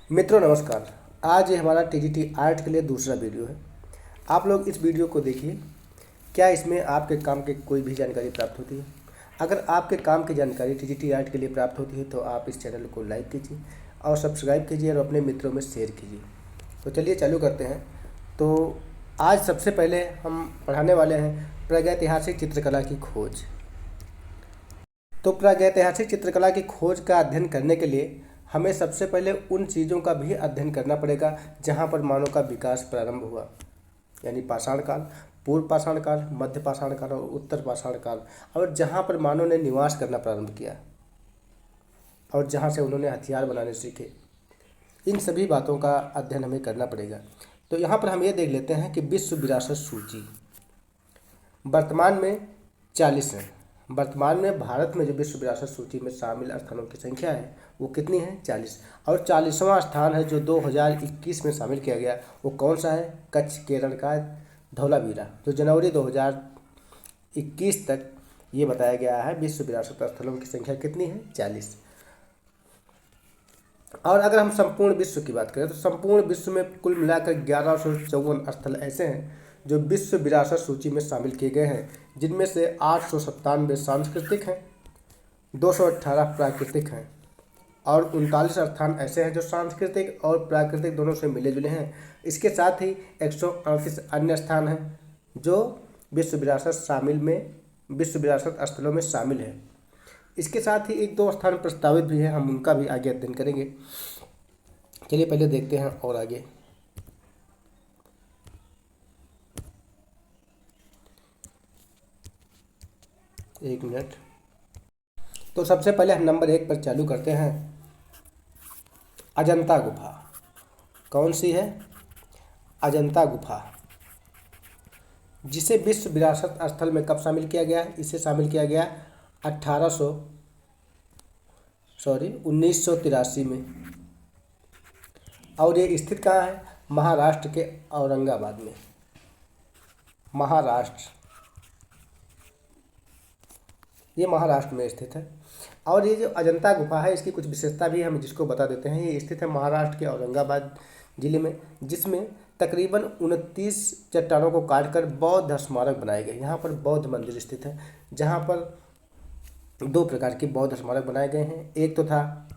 मित्रों नमस्कार। आज ये हमारा टीजीटी आर्ट के लिए दूसरा वीडियो है। आप लोग इस वीडियो को देखिए। क्या इसमें आपके काम की कोई भी जानकारी प्राप्त होती है? अगर आपके काम की जानकारी टीजीटी आर्ट के लिए प्राप्त होती है तो आप इस चैनल को लाइक कीजिए और सब्सक्राइब कीजिए और अपने मित्रों में शेयर कीजिए। तो चलिए चालू करते हैं। तो आज सबसे पहले हम पढ़ाने वाले हैं प्रागैतिहासिक चित्रकला की खोज। तो प्रागैतिहासिक चित्रकला की खोज का अध्ययन करने के लिए हमें सबसे पहले उन चीज़ों का भी अध्ययन करना पड़ेगा जहाँ पर मानव का विकास प्रारंभ हुआ, यानी पाषाण काल, पूर्व पाषाण काल, मध्य पाषाण काल और उत्तर पाषाण काल, और जहाँ पर मानव ने निवास करना प्रारंभ किया और जहाँ से उन्होंने हथियार बनाने सीखे। इन सभी बातों का अध्ययन हमें करना पड़ेगा। तो यहाँ पर हम ये देख लेते हैं कि विश्व विरासत सूची वर्तमान में 40 है। वर्तमान में भारत में जो विश्व विरासत सूची में शामिल स्थानों की संख्या है वो कितनी है? 40। और 40वां स्थान है जो 2021 में शामिल किया गया, वो कौन सा है? कच्छ केरल का धौलावीरा, जो जनवरी 2021 तक ये बताया गया है विश्व विरासत स्थलों की संख्या कितनी है? 40। और अगर हम संपूर्ण विश्व की बात करें तो संपूर्ण विश्व में कुल मिलाकर 1154 स्थल ऐसे हैं जो विश्व विरासत सूची में शामिल किए गए हैं, जिनमें से 897 सांस्कृतिक हैं, 218 प्राकृतिक हैं और 39 स्थान ऐसे हैं जो सांस्कृतिक और प्राकृतिक दोनों से मिले जुले हैं। इसके साथ ही 138 अन्य स्थान हैं जो विश्व विरासत स्थलों में शामिल है। इसके साथ ही एक दो स्थान प्रस्तावित भी है, हम उनका भी आगे अध्ययन करेंगे। चलिए पहले देखते हैं और आगे। एक मिनट। तो सबसे पहले हम नंबर 1 पर चालू करते हैं। अजंता गुफा। कौन सी है? अजंता गुफा, जिसे विश्व विरासत स्थल में कब शामिल किया गया? इसे शामिल किया गया 1983 में। और ये स्थित कहाँ है? महाराष्ट्र के औरंगाबाद में। ये महाराष्ट्र में स्थित है। और ये जो अजंता गुफा है इसकी कुछ विशेषता भी हम जिसको बता देते हैं। ये स्थित है महाराष्ट्र के औरंगाबाद जिले में, जिसमें तकरीबन 29 चट्टानों को काटकर बौद्ध स्मारक बनाए गए। यहाँ पर बौद्ध मंदिर स्थित है, जहाँ पर दो प्रकार के बौद्ध स्मारक बनाए गए हैं। एक तो था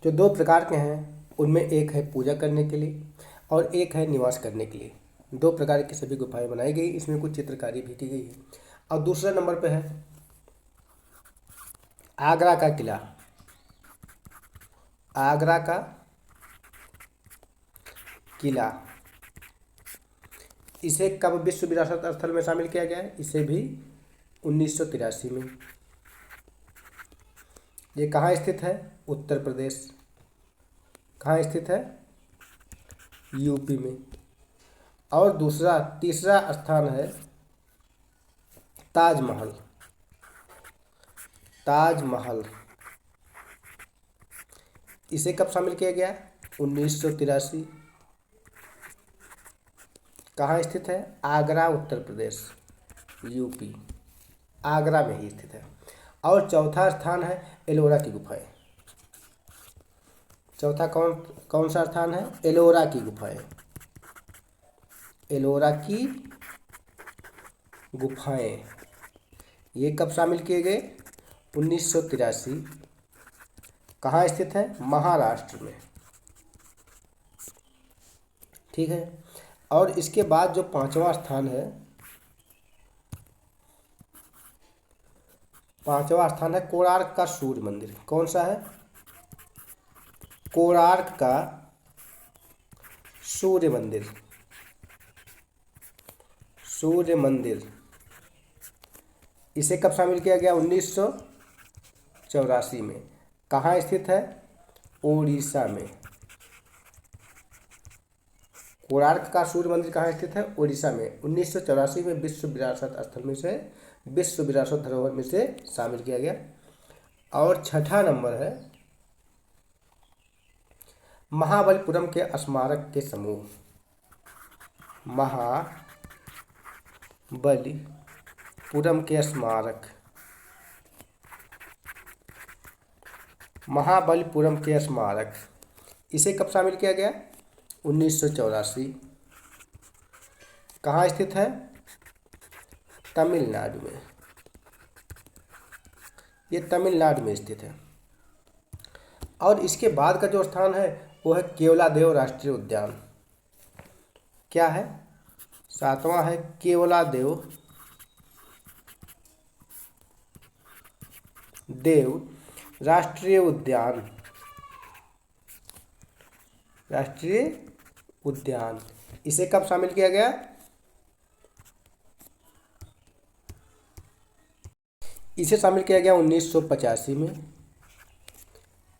जो दो प्रकार के हैं उनमें एक है पूजा करने के लिए और एक है निवास करने के लिए। दो प्रकार की सभी गुफाएं बनाई गई, इसमें कुछ चित्रकारी भी की गई है। और दूसरे नंबर पे है आगरा का किला। आगरा का किला, इसे कब विश्व विरासत स्थल में शामिल किया गया है? इसे भी 1983 में। ये कहाँ स्थित है? उत्तर प्रदेश। कहाँ स्थित है? यूपी में। और तीसरा स्थान है ताजमहल। ताजमहल, इसे कब शामिल किया गया? 1983। कहाँ स्थित है? आगरा, उत्तर प्रदेश, यूपी। आगरा में ही स्थित है। और चौथा स्थान है एलोरा की गुफाएं। चौथा कौन सा स्थान है? एलोरा की गुफाएं। एलोरा की गुफाएं, ये कब शामिल किए गए? 1983। कहाँ स्थित है? महाराष्ट्र में। ठीक है। और इसके बाद जो पांचवा स्थान है, कोणार्क का सूर्य मंदिर। कौन सा है? कोणार्क का सूर्य मंदिर। इसे कब शामिल किया गया? 1984 में। कहाँ स्थित है? ओडिशा में। कोणार्क का सूर्य मंदिर कहाँ स्थित है? ओडिशा में। 1984 में विश्व विरासत धरोहर में से शामिल किया गया। और छठा नंबर है महाबलीपुरम के स्मारक के समूह। महाबलीपुरम के स्मारक। महाबलीपुरम के स्मारक इसे कब शामिल किया गया? 1984। कहाँ स्थित है? तमिलनाडु में। ये तमिलनाडु में स्थित है। और इसके बाद का जो स्थान है वो है केवलादेव राष्ट्रीय उद्यान। क्या है? 7वां है केवलादेव राष्ट्रीय उद्यान। राष्ट्रीय उद्यान इसे कब शामिल किया गया? इसे शामिल किया गया 1985 में।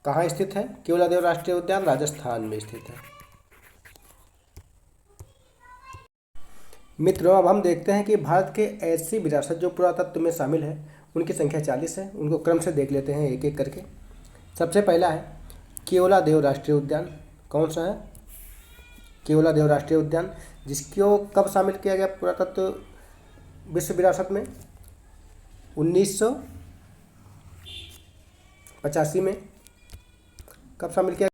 कहाँ स्थित है केवलादेव राष्ट्रीय उद्यान? राजस्थान में स्थित है। मित्रों, अब हम देखते हैं कि भारत के ऐसी विरासत जो पुरातत्व में शामिल है उनकी संख्या 40 है। उनको क्रम से देख लेते हैं एक एक करके। सबसे पहला है केवलादेव राष्ट्रीय उद्यान। कौन सा है? केवलादेव राष्ट्रीय उद्यान, जिसको कब शामिल किया गया पुरातत्व विश्व विरासत में? 1985 में। कब शामिल किया?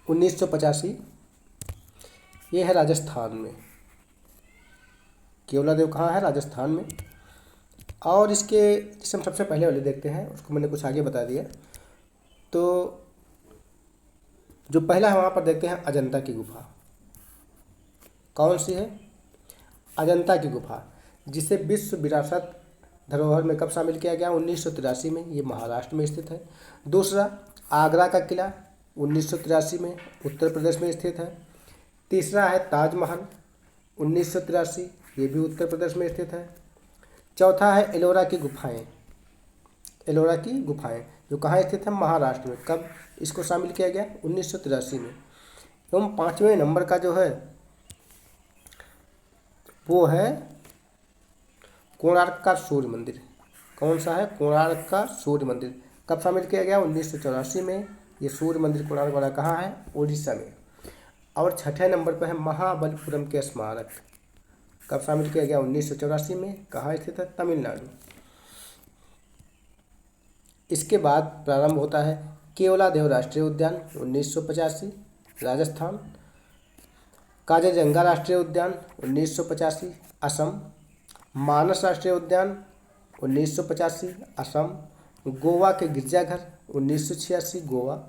1985। ये है राजस्थान में। केवलादेव कहाँ है? राजस्थान में। और इसके जिसे हम सबसे पहले वाले देखते हैं उसको मैंने कुछ आगे बता दिया। तो जो पहला है वहाँ पर देखते हैं अजंता की गुफा। कौन सी है? अजंता की गुफा, जिसे विश्व विरासत धरोहर में कब शामिल किया गया? 1983 में। ये महाराष्ट्र में स्थित है। दूसरा, आगरा का किला 1983 में उत्तर प्रदेश में स्थित है। तीसरा है ताजमहल 1983, ये भी उत्तर प्रदेश में स्थित है। चौथा है एलोरा की गुफाएं। एलोरा की गुफाएं जो कहाँ स्थित है? महाराष्ट्र में। कब इसको शामिल किया गया? 1983 में। एवं 5वें नंबर का जो है वो है कोणार्क का सूर्य मंदिर। कौन सा है? कोणार्क का सूर्य मंदिर। कब शामिल किया गया? 1984 में। ये सूर्य मंदिर कोणार्क वाला कहाँ है? उड़ीसा में। और 6ठे नंबर पर है महाबलीपुरम के स्मारक। कब शामिल किया गया? 1984 में। कहाँ स्थित है? तमिलनाडु। इसके बाद प्रारंभ होता है केवलादेव राष्ट्रीय उद्यान 1985 राजस्थान। काजीरंगा राष्ट्रीय उद्यान 1985 असम। मानस राष्ट्रीय उद्यान 1985 असम। गोवा के गिरजाघर 1986 गोवा।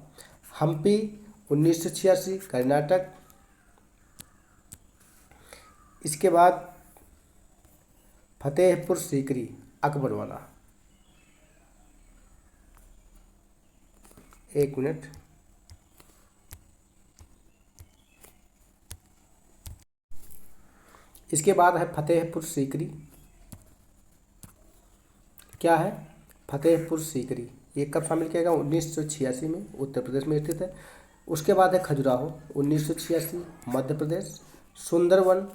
हम्पी 1986 कर्नाटक। इसके बाद फतेहपुर सीकरी अकबरवाला। एक मिनट। इसके बाद है फतेहपुर सीकरी। क्या है? फतेहपुर सीकरी। ये कब शामिल किया गया? 1986 में उत्तर प्रदेश में स्थित है। उसके बाद है खजुराहो 1986 मध्य प्रदेश। सुंदरवन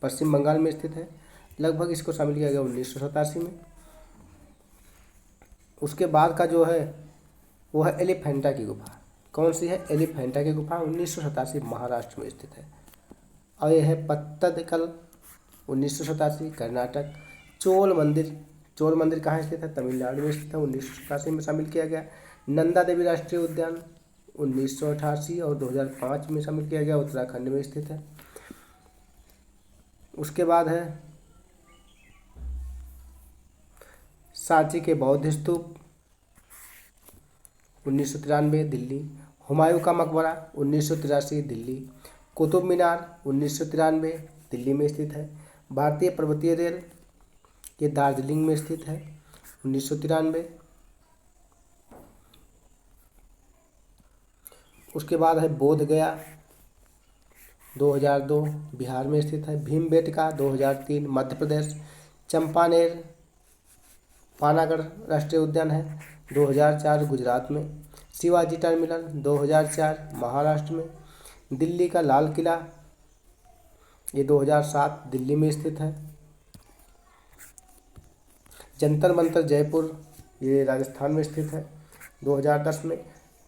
पश्चिम बंगाल में स्थित है। लगभग इसको शामिल किया गया 1987 में। उसके बाद का जो है वो है एलिफेंटा की गुफा। कौन सी है? एलिफेंटा की गुफा 1987 महाराष्ट्र में स्थित है। और यह है पत्तदकल 1987 कर्नाटक। चोल मंदिर कहाँ स्थित है? तमिलनाडु में स्थित है। 1987 में शामिल किया गया। नंदा देवी राष्ट्रीय उद्यान 1988 और 2005 में शामिल किया गया, उत्तराखंड में स्थित है। उसके बाद है सांची के बौद्ध स्तूप 1993 दिल्ली। हुमायूं का मकबरा 1983 दिल्ली। कुतुब मीनार 1993 दिल्ली में स्थित है। भारतीय पर्वतीय रेल ये दार्जिलिंग में स्थित है 1993। उसके बाद है बोध गया 2002 बिहार में स्थित है। भीमबेटका 2003 मध्य प्रदेश। चंपानेर पानागढ़ राष्ट्रीय उद्यान है 2004 गुजरात में। शिवाजी टर्मिनल 2004 महाराष्ट्र में। दिल्ली का लाल किला ये 2007 दिल्ली में स्थित है। जंतर मंतर जयपुर ये राजस्थान में स्थित है 2010 में।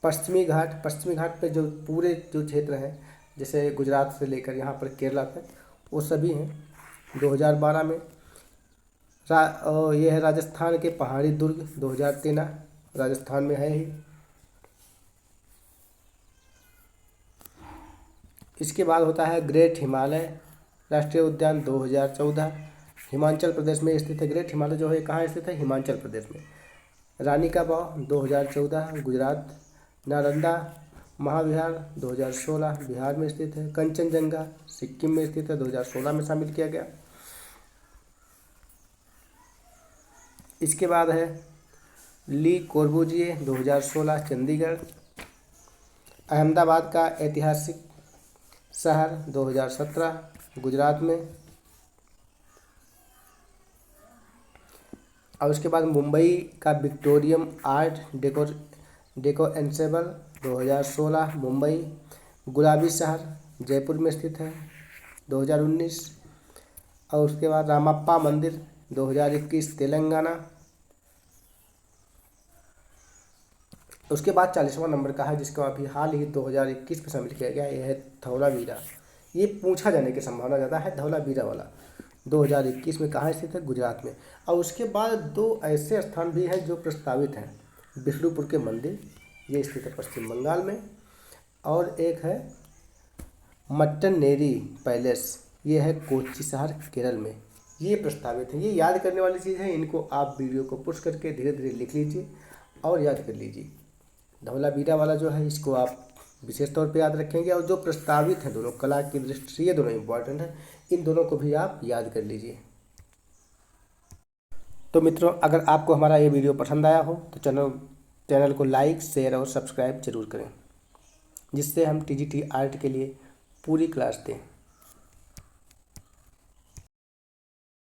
पश्चिमी घाट पे जो पूरे जो क्षेत्र हैं जैसे गुजरात से लेकर यहाँ पर केरला तक वो सभी हैं 2012 में। ये है राजस्थान के पहाड़ी दुर्ग 2013 राजस्थान में है ही। इसके बाद होता है ग्रेट हिमालय राष्ट्रीय उद्यान 2014, हिमाचल प्रदेश में स्थित है। ग्रेट हिमालय जो है कहाँ स्थित है? हिमाचल प्रदेश में। रानी का बाव 2014 गुजरात। नालंदा महाविहार 2016 बिहार में स्थित है। कंचनजंगा सिक्किम में स्थित है, 2016 में शामिल किया गया। इसके बाद है ली कोर्बुजिए 2016 चंडीगढ़। अहमदाबाद का ऐतिहासिक शहर 2017 गुजरात में। और उसके बाद मुंबई का विक्टोरियम आर्ट डेको एंसेबल 2016 मुंबई। गुलाबी शहर जयपुर में स्थित है 2019। और उसके बाद रामप्पा मंदिर 2021 तेलंगाना। उसके बाद 40वां नंबर का है जिसको अभी हाल ही 2021 में शामिल किया गया, यह है धौलावीरा। ये पूछा जाने की संभावना ज़्यादा है, धौलावीरा वाला 2021 में कहाँ स्थित है? गुजरात में। और उसके बाद दो ऐसे स्थान भी हैं जो प्रस्तावित हैं। विष्णुपुर के मंदिर, ये स्थित है पश्चिम बंगाल में। और एक है मट्टनेरी पैलेस, ये है कोच्चि शहर केरल में। ये प्रस्तावित है। ये याद करने वाली चीज़ है, इनको आप वीडियो को पुश करके धीरे धीरे लिख लीजिए और याद कर लीजिए। धौलावीरा वाला जो है इसको आप विशेष तौर पे याद रखेंगे। और जो प्रस्तावित हैं दोनों कला की दृष्टि से, ये दोनों इंपॉर्टेंट हैं, इन दोनों को भी आप याद कर लीजिए। तो मित्रों, अगर आपको हमारा ये वीडियो पसंद आया हो तो चैनल को लाइक शेयर और सब्सक्राइब जरूर करें, जिससे हम TGT आर्ट के लिए पूरी क्लास दें।